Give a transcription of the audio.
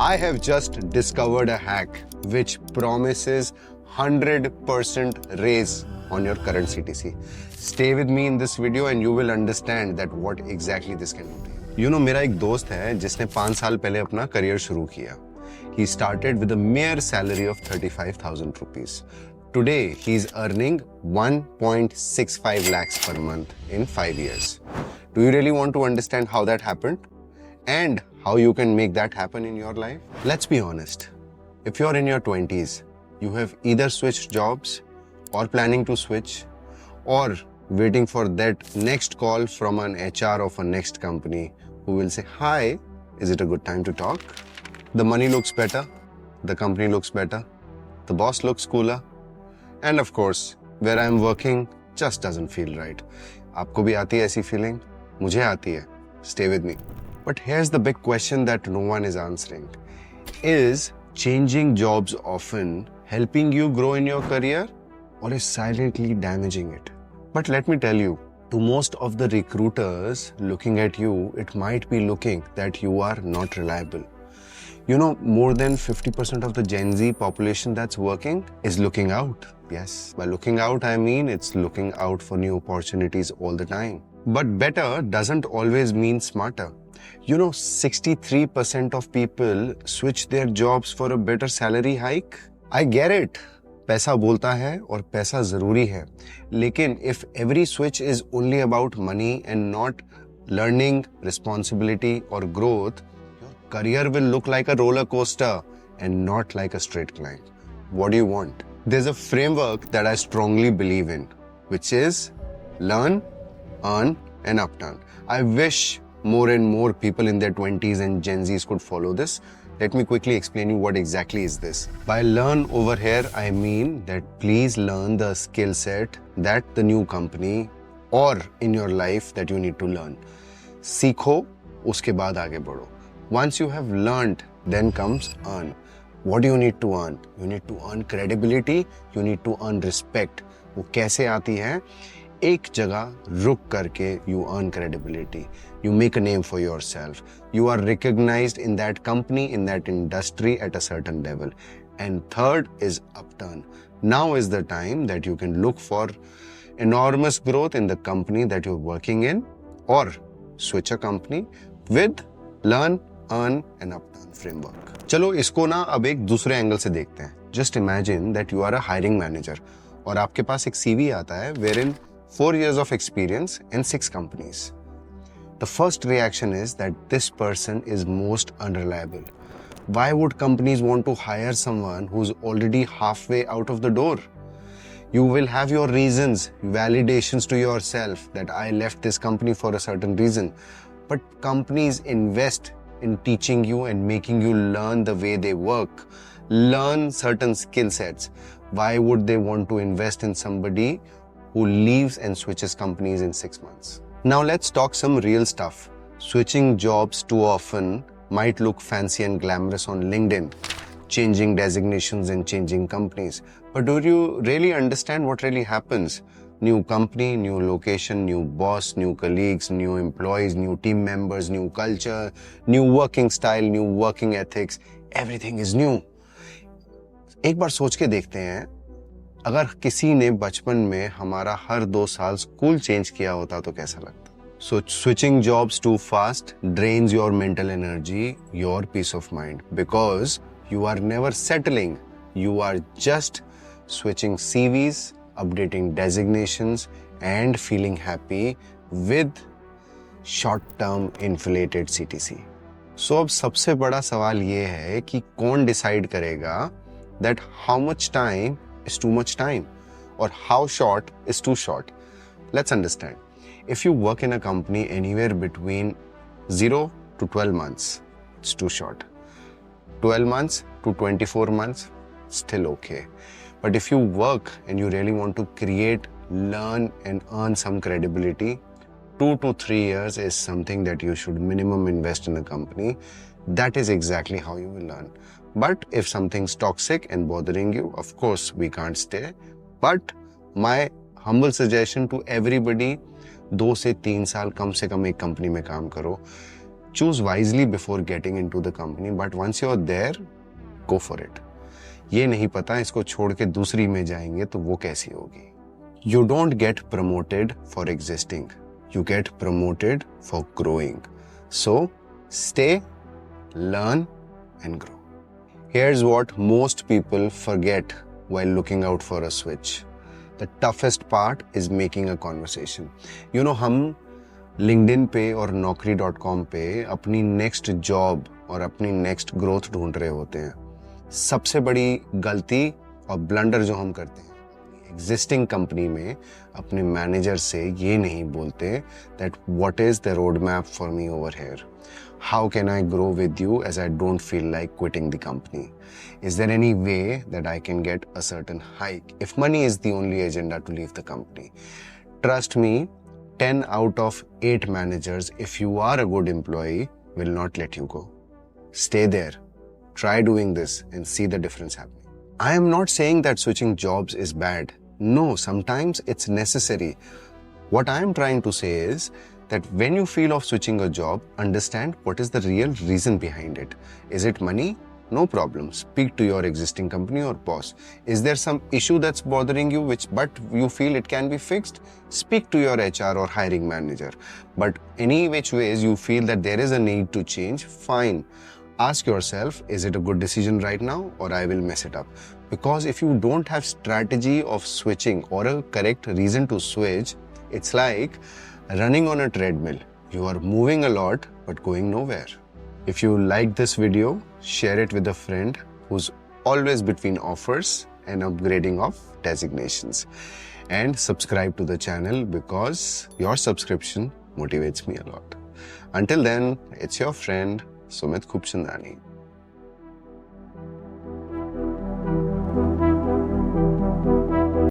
I have just discovered a hack which promises 100% raise on your current CTC. Stay with me in this video and you will understand that what exactly this can do to you. You know, मेरा एक दोस्त है जिसने 5 साल पहले अपना career शुरू किया. He started with a mere salary of 35,000 rupees. Today, he is earning 1.65 lakhs per month in 5 years. Do you really want to understand how that happened? And how you can make that happen in your life? Let's be honest. If you're in your 20s, you have either switched jobs or planning to switch or waiting for that next call from an HR of a next company who will say, "Hi, is it a good time to talk?" The money looks better, the company looks better, the boss looks cooler, and of course, where I'm working just doesn't feel right. आपको भी आती है ऐसी feeling? मुझे आती है. Stay with me. But here's the big question that no one is answering. Is changing jobs often helping you grow in your career or is silently damaging it? But let me tell you, to most of the recruiters looking at you, it might be looking that you are not reliable. You know, more than 50% of the Gen Z population that's working is looking out. Yes, by looking out, I mean it's looking out for new opportunities all the time. But better doesn't always mean smarter. You know, 63% of people switch their jobs for a better salary hike. I get it. पैसा बोलता है और पैसा जरूरी है. लेकिन if every switch is only about money and not learning, responsibility or growth, your career will look like a roller coaster and not like a straight climb. What do you want? There's a framework that I strongly believe in, which is learn, earn and upturn. I wish more and more people in their 20s and Gen Zs could follow this. Let me quickly explain you what exactly is this. By learn over here, I mean that please learn the skill set that the new company or in your life that you need to learn. सीखो, उसके बाद आगे बढ़ो. Once you have learned, then comes earn. What do you need to earn? You need to earn credibility, you need to earn respect. वो कैसे आती है? एक जगह रुक करके you earn credibility. You make a name for yourself. You are recognized in that company, in that industry at a certain level. And third is upturn. Now is the time that you can look for enormous growth in the company that you're working in or switch a company with learn, earn and upturn framework. चलो इसको ना अब एक दूसरे angle से देखते हैं. Just imagine that you are a hiring manager और आपके पास एक CV आता है wherein 4 years of experience in 6 companies. The first reaction is that this person is most unreliable. Why would companies want to hire someone who's already halfway out of the door? You will have your reasons, validations to yourself that I left this company for a certain reason. But companies invest in teaching you and making you learn the way they work, learn certain skill sets. Why would they want to invest in somebody who leaves and switches companies in 6 months? Now let's talk some real stuff. Switching jobs too often might look fancy and glamorous on LinkedIn, changing designations and changing companies. But do you really understand what really happens? New company, new location, new boss, new colleagues, new employees, new team members, new culture, new working style, new working ethics. Everything is new. एक बार सोच के देखते हैं, अगर किसी ने बचपन में हमारा हर 2 साल स्कूल चेंज किया होता तो कैसा लगता? So switching jobs too fast drains your mental energy, your peace of mind, because you are never settling. You are just switching CVs, updating designations and feeling happy with short-term inflated CTC. So अब सबसे बड़ा सवाल ये है कि कौन decide करेगा that how much time is too much time or how short is too short. Let's understand. If you work in a company anywhere between 0 to 12 months, it's too short. 12 months to 24 months, still okay. But if you work and you really want to create, learn and earn some credibility, 2 to 3 years is something that you should minimum invest in a company. That is exactly how you will learn. But if something's toxic and bothering you, of course, we can't stay. But my humble suggestion to everybody, 2 से 3 साल कम से कम एक company में काम करो. choose wisely before getting into the company, but once you're there, go for it. ये नहीं पता इसको छोड़ के दूसरी में जाएंगे तो वो कैसी होगी. You don't get promoted for existing. You get promoted for growing. So, stay, learn, and grow. Here's what most people forget while looking out for a switch. The toughest part is making a conversation. You know, हम LinkedIn पे और Naukri.com पे अपनी next job और अपनी next growth ढूंढ रहे होते हैं. सबसे बड़ी गलती और ब्लंडर जो हम करते हैं, एग्जिस्टिंग कंपनी में अपने मैनेजर से ये नहीं बोलते that what is the road map for me over here, how can I grow with you as I don't feel like quitting the company, is there any way that I can get a certain hike if money is the only agenda to leave the company. Trust me, 10 out of 8 managers, if you are a good employee, will not let you go. Stay there. Try doing this and see the difference happening. I am not saying that switching jobs is bad. No, sometimes it's necessary. What I am trying to say is that when you feel of switching a job, understand what is the real reason behind it. Is it money? No problem. Speak to your existing company or boss. Is there some issue that's bothering you but you feel it can be fixed? Speak to your HR or hiring manager. But any which ways you feel that there is a need to change, fine. Ask yourself, is it a good decision right now or I will mess it up? Because if you don't have strategy of switching or a correct reason to switch, it's like running on a treadmill. You are moving a lot but going nowhere. If you like this video, share it with a friend who's always between offers and upgrading of designations. And subscribe to the channel because your subscription motivates me a lot. Until then, it's your friend Sumit Khubchandani.